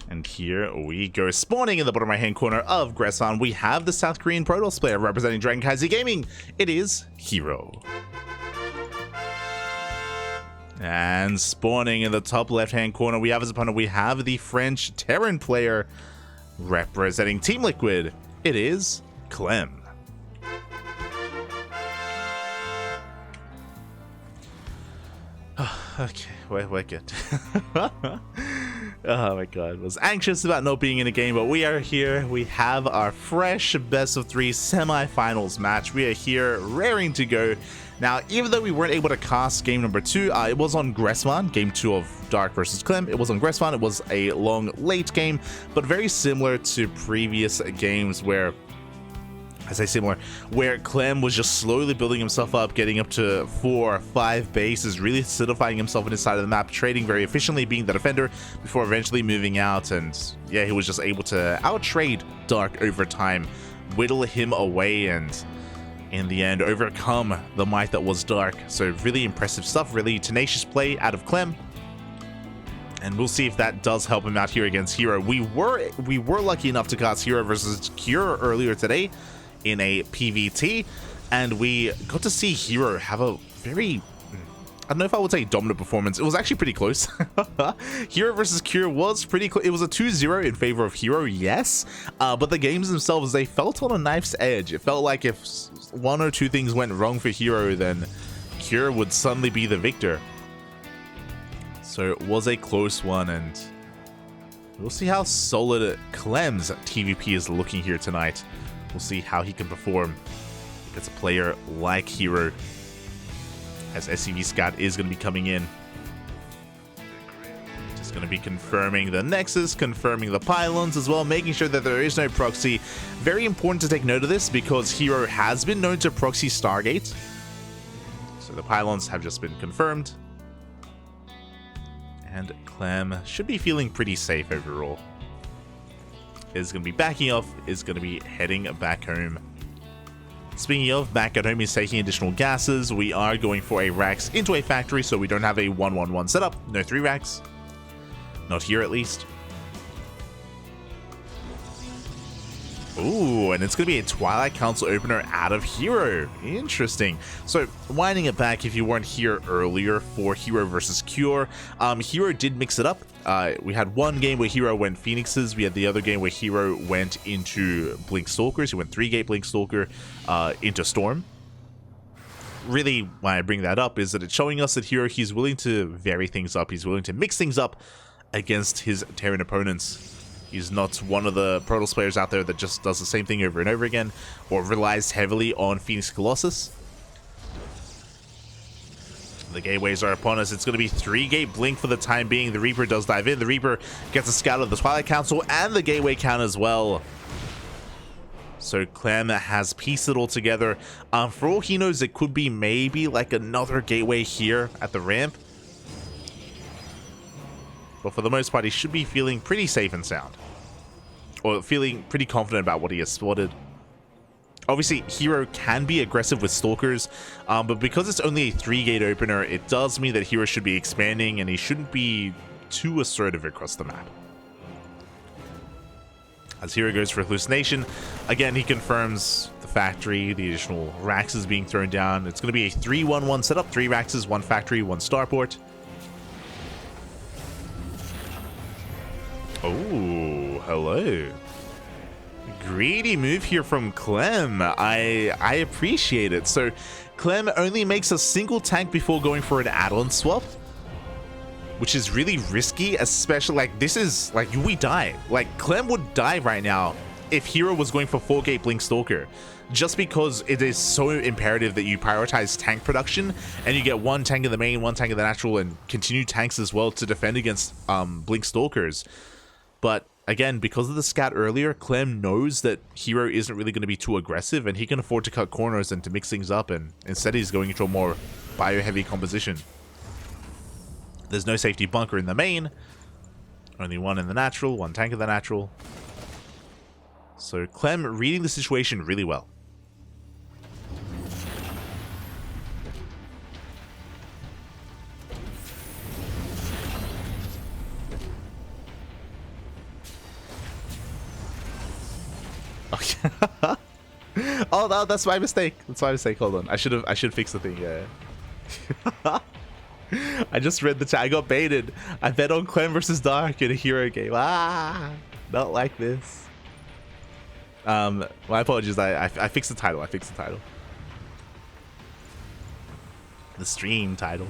And here we go. Spawning in the bottom right hand corner of Gressan, we have the South Korean Protoss player representing CranKy Gaming. It is herO. And spawning in the top left hand corner, we have his opponent. We have the French Terran player representing Team Liquid. It is Clem. Okay, we're good. Oh my god, was anxious about not being in a game, but we are here. We have our fresh best of 3 semi-finals match. We are here raring to go. Now, even though we weren't able to cast game number 2, it was on Gressman, game 2 of Dark versus Clem. It was on Gressman. It was a long late game, but very similar to previous games where where Clem was just slowly building himself up, getting up to 4 or 5 bases, really solidifying himself on his side of the map, trading very efficiently, being the defender, before eventually moving out. And yeah, he was just able to out-trade Dark over time, whittle him away, and in the end, overcome the might that was Dark. So really impressive stuff, really tenacious play out of Clem. And we'll see if that does help him out here against herO. We were lucky enough to cast herO versus Cure earlier today in a PvT, and we got to see herO have a very, I don't know if I would say dominant performance. It was actually pretty close. herO versus Cure was pretty close. It was a 2-0 in favor of herO, yes, but the games themselves, they felt on a knife's edge. It felt like if 1 or 2 things went wrong for herO, then Cure would suddenly be the victor. So it was a close one, and we'll see how solid Clem's TVP is looking here tonight. We'll see how he can perform against a player like herO, as SCV Scout is going to be coming in. Just going to be confirming the Nexus, confirming the pylons as well, making sure that there is no proxy. Very important to take note of this, because herO has been known to proxy Stargate. So the pylons have just been confirmed. And Clem should be feeling pretty safe overall. Is going to be backing off, is going to be heading back home. Speaking of back at home, he's taking additional gases. We are going for a racks into a factory, so we don't have a 1-1-1 setup. No 3 racks. Not here, at least. Ooh, and it's going to be a Twilight Council opener out of herO. Interesting. So, winding it back, if you weren't here earlier for herO versus Cure, herO did mix it up. We had one game where herO went Phoenixes. We had the other game where herO went into Blink Stalkers. He went 3-gate Blink Stalker into Storm. Really, why I bring that up is that it's showing us that herO, he's willing to vary things up. He's willing to mix things up against his Terran opponents. He's not one of the Protoss players out there that just does the same thing over and over again, or relies heavily on Phoenix Colossus. The gateways are upon us. It's going to be 3-gate Blink for the time being. The Reaper does dive in. The Reaper gets a scout of the Twilight Council and the gateway count as well. So Clem has pieced it all together. For all he knows, it could be maybe like another gateway here at the ramp. But for the most part, he should be feeling pretty safe and sound. Or feeling pretty confident about what he has spotted. Obviously, herO can be aggressive with Stalkers, but because it's only a 3-gate opener, it does mean that herO should be expanding, and he shouldn't be too assertive across the map. As herO goes for Hallucination, again, he confirms the factory, the additional racks is being thrown down. It's going to be a 3-1-1 setup, 3 racks, 1 factory, 1 starport. Oh, hello. Greedy move here from Clem. I appreciate it. So Clem only makes a single tank before going for an add-on swap, which is really risky, especially like this is like we die. Like Clem would die right now if herO was going for 4-gate Blink Stalker, just because it is so imperative that you prioritize tank production and you get 1 tank in the main, 1 tank in the natural, and continue tanks as well to defend against Blink Stalkers. But again, because of the scat earlier, Clem knows that herO isn't really going to be too aggressive, and he can afford to cut corners and to mix things up, and instead he's going into a more bio-heavy composition. There's no safety bunker in the main, only 1 in the natural, 1 tank in the natural. So Clem reading the situation really well. Oh no, that's my mistake. That's my mistake. Hold on. I should fix the thing. Yeah. I just read the chat. I got baited. I bet on Clem versus Dark in a hero game. Ah, not like this. My apologies. I fixed the title. I fixed the title. The stream title.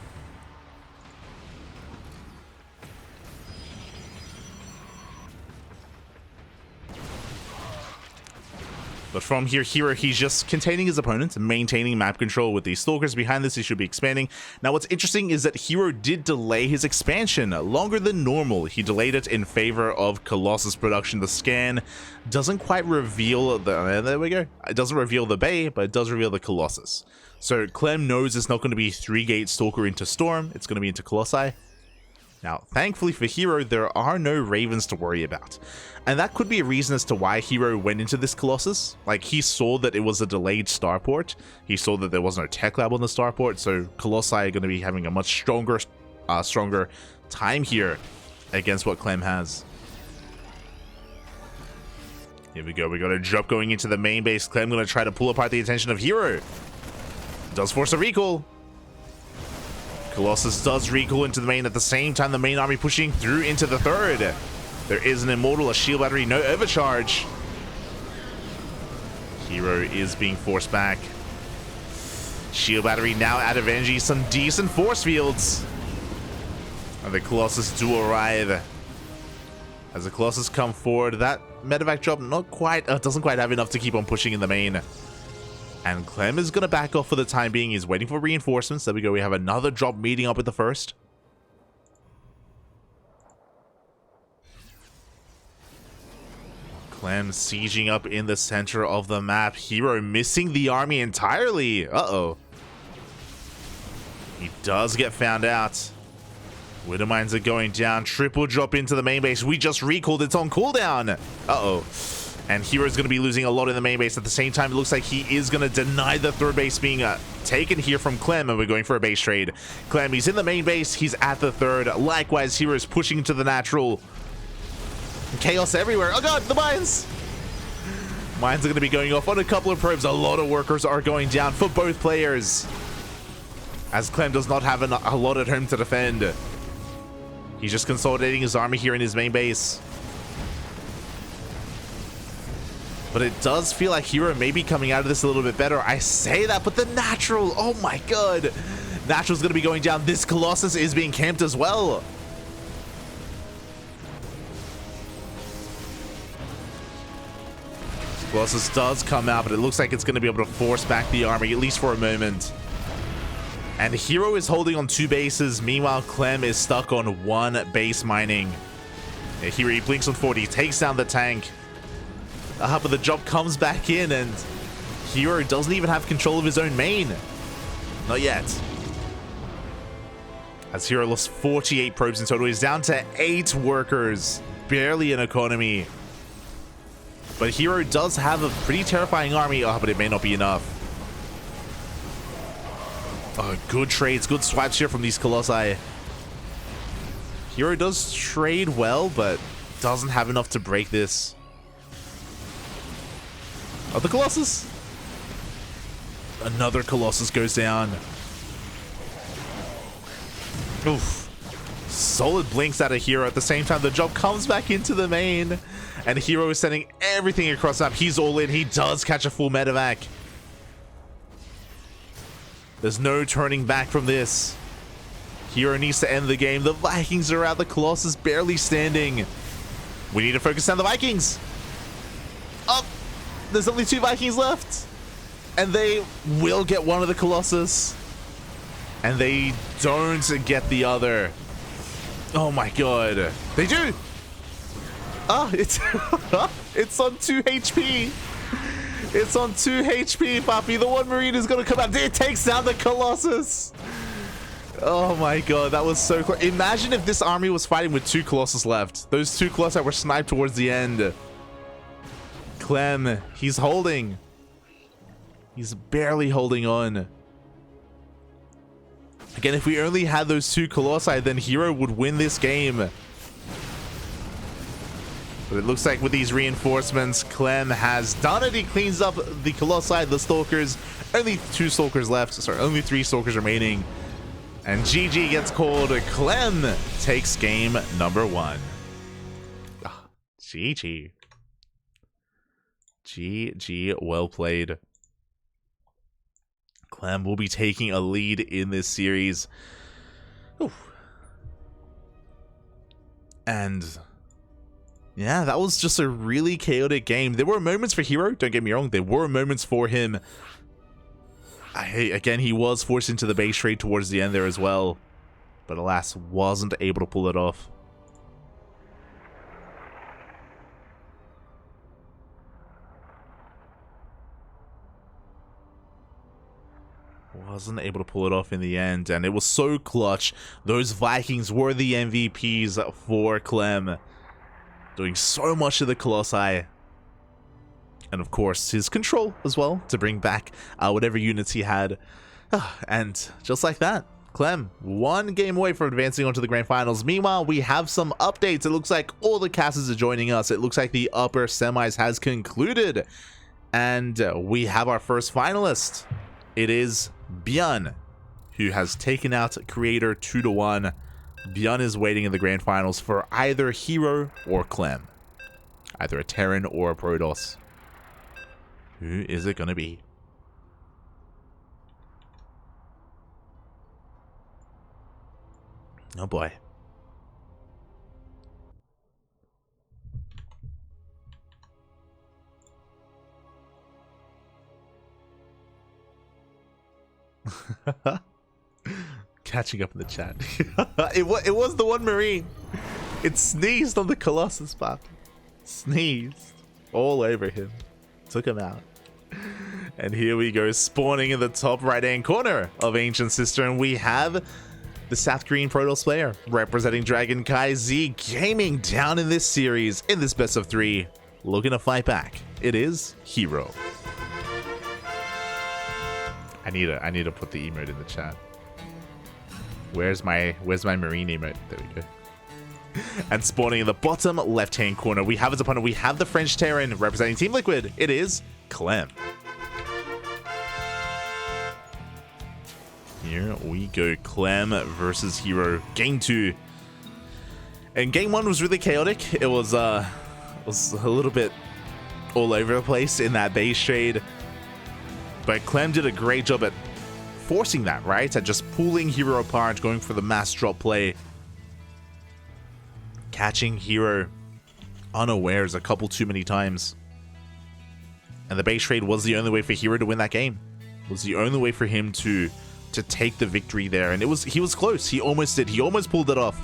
But from here, herO, he's just containing his opponents and maintaining map control with these stalkers behind this. He should be expanding. Now, what's interesting is that herO did delay his expansion longer than normal. He delayed it in favor of Colossus production. The scan doesn't quite reveal the... there we go. It doesn't reveal the Bay, but it does reveal the Colossus. So Clem knows it's not going to be 3-gate stalker into Storm. It's going to be into Colossi. Now, thankfully for herO, there are no Ravens to worry about. And that could be a reason as to why herO went into this Colossus. Like, he saw that it was a delayed starport. He saw that there was no tech lab on the starport, so Colossi are going to be having a much stronger time here against what Clem has. Here we go. We got a drop going into the main base. Clem going to try to pull apart the attention of herO. Does force a recall. Colossus does recall into the main at the same time. The main army pushing through into the third. There is an immortal, a shield battery, no overcharge. herO is being forced back. Shield battery now out of energy. Some decent force fields. And the Colossus do arrive. As the Colossus come forward, that medevac drop not quite, doesn't quite have enough to keep on pushing in the main. And Clem is going to back off for the time being. He's waiting for reinforcements. There we go. We have another drop meeting up with the first. Clem sieging up in the center of the map. herO missing the army entirely. Uh-oh. He does get found out. Widow mines are going down. Triple drop into the main base. We just recalled. It's on cooldown. Uh-oh. And herO's going to be losing a lot in the main base. At the same time, it looks like he is going to deny the third base being taken here from Clem, and we're going for a base trade. Clem, he's in the main base. He's at the third. Likewise, herO's pushing to the natural. Chaos everywhere. Oh god, the mines! Mines are going to be going off on a couple of probes. A lot of workers are going down for both players, as Clem does not have a lot at home to defend. He's just consolidating his army here in his main base. But it does feel like herO may be coming out of this a little bit better. I say that, but the natural, oh my god. Natural's going to be going down. This Colossus is being camped as well. Colossus does come out, but it looks like it's going to be able to force back the army, at least for a moment. And herO is holding on 2 bases. Meanwhile, Clem is stuck on 1 base mining. Yeah, here he blinks on 40, takes down the tank. But the job comes back in, and herO doesn't even have control of his own main. Not yet. As herO lost 48 probes in total, he's down to 8 workers. Barely an economy. But herO does have a pretty terrifying army. Oh, but it may not be enough. Oh, good trades, good swipes here from these Colossi. herO does trade well, but doesn't have enough to break this. Oh, the Colossus. Another Colossus goes down. Oof. Solid blinks out of herO. At the same time, the job comes back into the main. And herO is sending everything across the map. He's all in. He does catch a full medevac. There's no turning back from this. herO needs to end the game. The Vikings are out. The Colossus barely standing. We need to focus on the Vikings. Up. There's only 2 Vikings left. And they will get one of the Colossus. And they don't get the other. Oh my god. They do. Ah, it's it's on 2 HP. It's on 2 HP, Papi. The one Marine is going to come out. It takes down the Colossus. Oh my god, that was so close. Imagine if this army was fighting with 2 Colossus left. Those 2 Colossi were sniped towards the end. Clem, he's holding. He's barely holding on. Again, if we only had those 2 Colossi, then herO would win this game. But it looks like with these reinforcements, Clem has done it. He cleans up the Colossi, the Stalkers. Only 2 Stalkers left. Sorry, only 3 Stalkers remaining. And GG gets called. Clem takes game number 1. GG. GG, well played. Clem will be taking a lead in this series. Ooh. And yeah, that was just a really chaotic game. There were moments for herO, don't get me wrong. There were moments for him. Again, he was forced into the base trade towards the end there as well. But alas, wasn't able to pull it off. Wasn't able to pull it off in the end, and it was so clutch. Those Vikings were the MVPs for Clem, doing so much of the Colossi. And of course, his control as well, to bring back whatever units he had. And just like that, Clem, 1 game away from advancing on to the grand finals. Meanwhile, we have some updates. It looks like all the casters are joining us. It looks like the upper semis has concluded. And we have our first finalist. It is Björn, who has taken out Creator 2-1. Björn is waiting in the grand finals for either herO or Clem. Either a Terran or a Protoss. Who is it going to be? Oh boy. Catching up in the chat. it was the one Marine. It sneezed on the Colossus pop. Sneezed all over him. Took him out. And here we go, spawning in the top right hand corner of Ancient Sister, and we have the South Korean Protoss player representing CranKy Z gaming down in this series, in this best of 3, looking to fight back. It is herO. I need to put the emote in the chat. Where's my Marine emote? There we go. And spawning in the bottom left-hand corner, we have his opponent. We have the French Terran representing Team Liquid. It is Clem. Here we go. Clem versus herO. Game 2. And game 1 was really chaotic. It was a little bit all over the place in that base trade. But Clem did a great job at forcing that, right? At just pulling herO apart, going for the mass drop play. Catching herO unawares a couple too many times. And the base trade was the only way for herO to win that game. It was the only way for him to take the victory there. And he was close. He almost did. He almost pulled it off.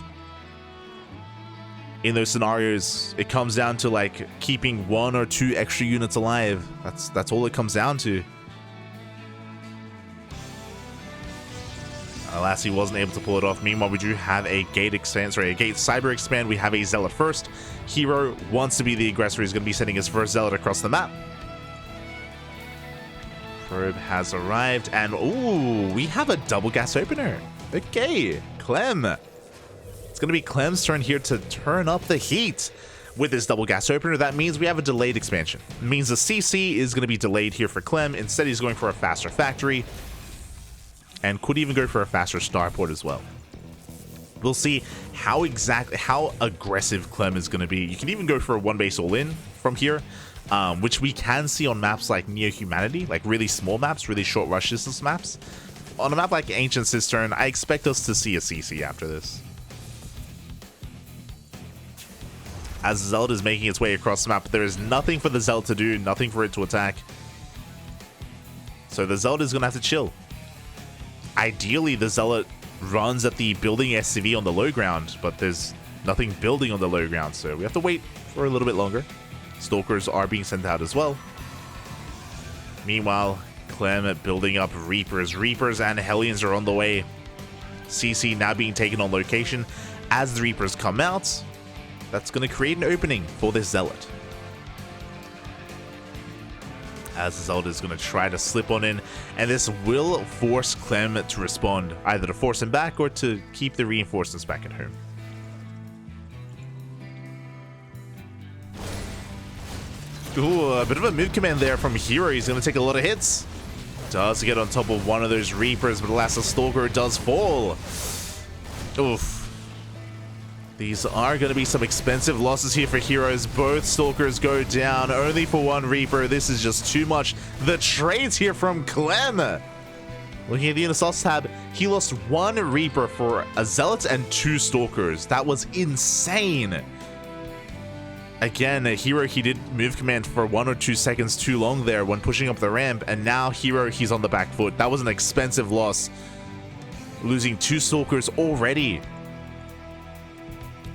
In those scenarios, it comes down to like keeping 1 or 2 extra units alive. That's all it comes down to. Alas, he wasn't able to pull it off. Meanwhile, we do have a gate expand, sorry, a gate cyber expand. We have a zealot first. herO wants to be the aggressor. He's going to be sending his first zealot across the map. Probe has arrived, and ooh, we have a double gas opener. Okay, Clem. It's going to be Clem's turn here to turn up the heat with this double gas opener. That means we have a delayed expansion. It means the CC is going to be delayed here for Clem. Instead, he's going for a faster factory. And could even go for a faster starport as well. We'll see how aggressive Clem is going to be. You can even go for a 1 base all-in from here, which we can see on maps like Neo Humanity, like really small maps, really short rush distance maps. On a map like Ancient Cistern, I expect us to see a CC after this. As Zealot is making its way across the map, there is nothing for the Zealot to do, nothing for it to attack. So the Zealot is going to have to chill. Ideally, the Zealot runs at the building SCV on the low ground, but there's nothing building on the low ground, so we have to wait for a little bit longer. Stalkers are being sent out as well. Meanwhile, Clem building up Reapers. Reapers and Hellions are on the way. CC now being taken on location. As the Reapers come out, that's going to create an opening for this Zealot. As the Zealot is going to try to slip on in, and this will force Clem to respond, either to force him back or to keep the reinforcements back at home. Ooh, a bit of a mid command there from herO. He's going to take a lot of hits. Does get on top of one of those Reapers, but alas, the Stalker does fall. Oof. These are going to be some expensive losses here for herOs. Both Stalkers go down, only for one Reaper. This is just too much. The trades here from Clem. Looking at the Unisource tab, he lost one Reaper for a Zealot and two Stalkers. That was insane. Again, herO, he did move command for 1 or 2 seconds too long there when pushing up the ramp, and now herO, he's on the back foot. That was an expensive loss. Losing two Stalkers already.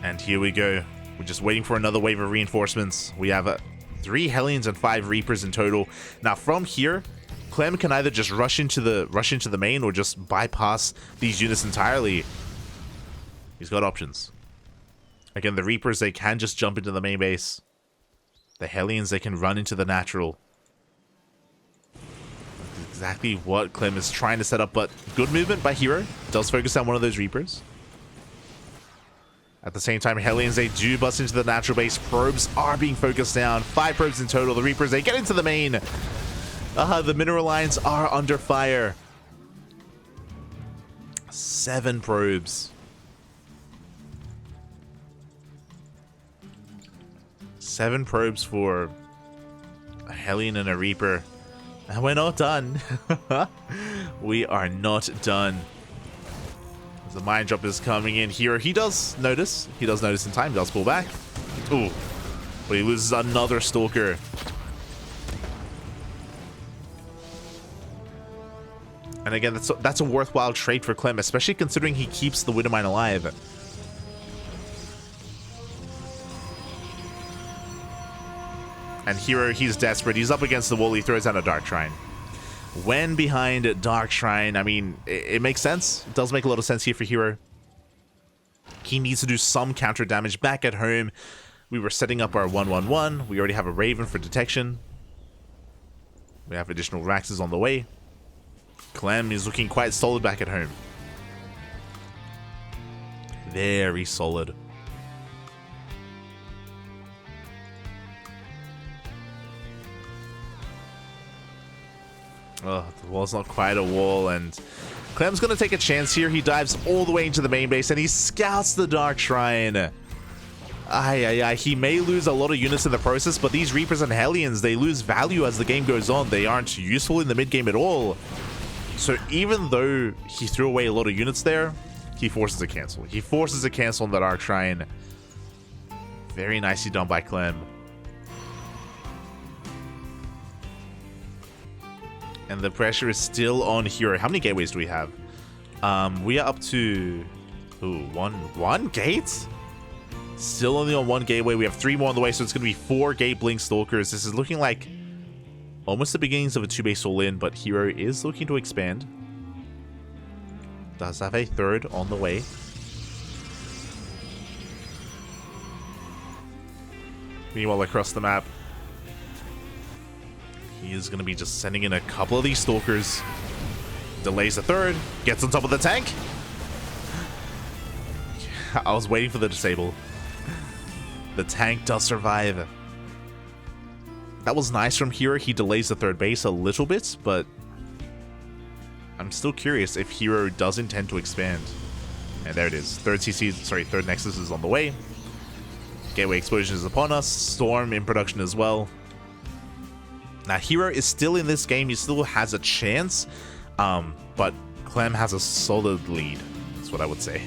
And here we go. We're just waiting for another wave of reinforcements. We have 3 Hellions and 5 Reapers in total. Now from here, Clem can either just rush into the main or just bypass these units entirely. He's got options. Again, the Reapers, they can just jump into the main base. The Hellions, they can run into the natural. That's exactly what Clem is trying to set up, but good movement by herO. Does focus on one of those Reapers. At the same time, Hellions, they do bust into the natural base. Probes are being focused down. 5 probes in total. The Reapers, they get into the main. The mineral lines are under fire. 7 probes. 7 probes for a Hellion and a Reaper. And we're not done. We are not done. As the mine drop is coming in here, he does notice. He does notice in time. He does pull back. Ooh. But he loses another Stalker. And again, that's a worthwhile trade for Clem, especially considering he keeps the Widowmine alive. And herO, he's desperate. He's up against the wall. He throws out a Dark Shrine. When behind Dark Shrine, I mean, it makes sense. It does make a lot of sense here for herO. He needs to do some counter damage. Back at home, we were setting up our 1-1-1. We already have a Raven for detection. We have additional Raxes on the way. Clem is looking quite solid back at home. Very solid. Oh, the wall's not quite a wall, and Clem's going to take a chance here. He dives all the way into the main base, and he scouts the Dark Shrine. He may lose a lot of units in the process, but these Reapers and Hellions, they lose value as the game goes on. They aren't useful in the mid-game at all. So even though he threw away a lot of units there, he forces a cancel. He forces a cancel on the Dark Shrine. Very nicely done by Clem. And the pressure is still on herO. How many gateways do we have? We are up to one gate? Still only on 1 gateway. We have 3 more on the way, so it's going to be 4 gate blink Stalkers. This is looking like almost the beginnings of a 2-base all-in, but herO is looking to expand. Does have a 3rd on the way. Meanwhile, across the map, he is going to be just sending in a couple of these Stalkers. Delays the 3rd. Gets on top of the tank. I was waiting for the disable. The tank does survive. That was nice from herO. He delays the 3rd base a little bit, but I'm still curious if herO does intend to expand. And there it is. 3rd Nexus is on the way. Gateway Explosion is upon us. Storm in production as well. Now, herO is still in this game. He still has a chance, but Clem has a solid lead. That's what I would say.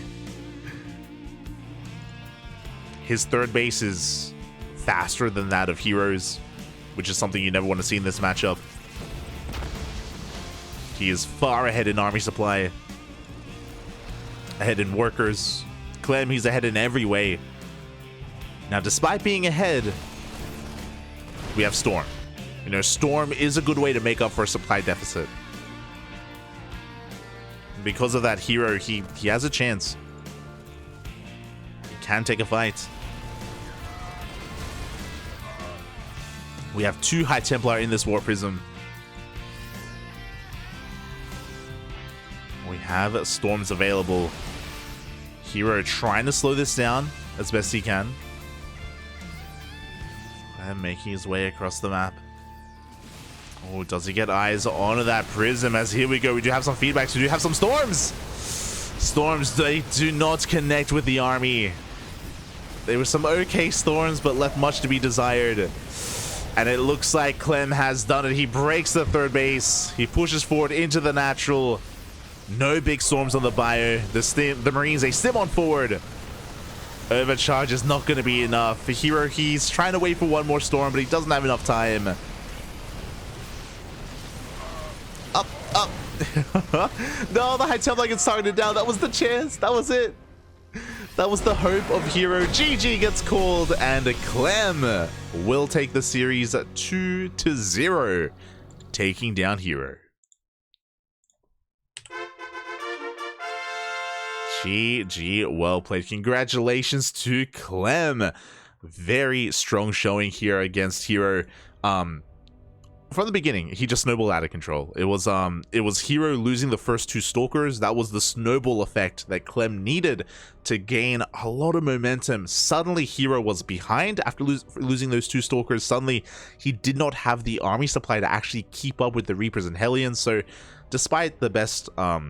His 3rd base is faster than that of herO's, which is something you never want to see in this matchup. He is far ahead in army supply, ahead in workers. Clem, he's ahead in every way. Now, despite being ahead, we have Storm. You know, Storm is a good way to make up for a supply deficit. Because of that, herO, he has a chance. He can take a fight. We have 2 High Templar in this War Prism. We have Storms available. herO trying to slow this down as best he can. And making his way across the map. Oh, does he get eyes onto that prism? As here we go, we do have some feedbacks, we do have some storms. Storms, they do not connect with the army. There were some okay storms, but left much to be desired. And it looks like Clem has done it. He breaks the third base. He pushes forward into the natural. No big storms on the bio. The Marines, they stim on forward. Overcharge is not going to be enough. For herO, he's trying to wait for one more storm, but he doesn't have enough time. Up, up. No, the high temp like it's targeted down. That was the chance. That was it. That was the hope of herO. GG gets called, and Clem will take the series 2-0, taking down herO. GG, well played. Congratulations to Clem. Very strong showing here against herO. From the beginning, he just snowballed out of control. It was herO losing the first two stalkers. That was the snowball effect that Clem needed to gain a lot of momentum. Suddenly, herO was behind after losing those two stalkers. Suddenly, he did not have the army supply to actually keep up with the Reapers and Hellions. So, despite the best that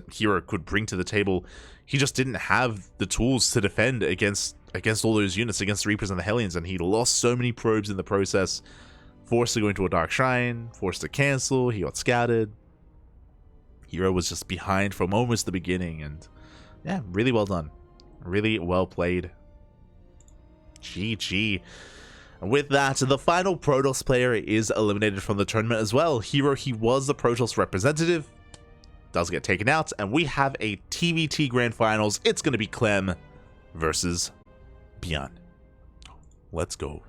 herO could bring to the table, he just didn't have the tools to defend against all those units, against the Reapers and the Hellions, and he lost so many probes in the process. Forced to go into a Dark Shrine, forced to cancel, he got scouted. herO was just behind from almost the beginning, and yeah, really well done. Really well played. GG. And with that, the final Protoss player is eliminated from the tournament as well. herO, he was the Protoss representative, does get taken out, and we have a TvT Grand Finals. It's going to be Clem versus Bjorn. Let's go.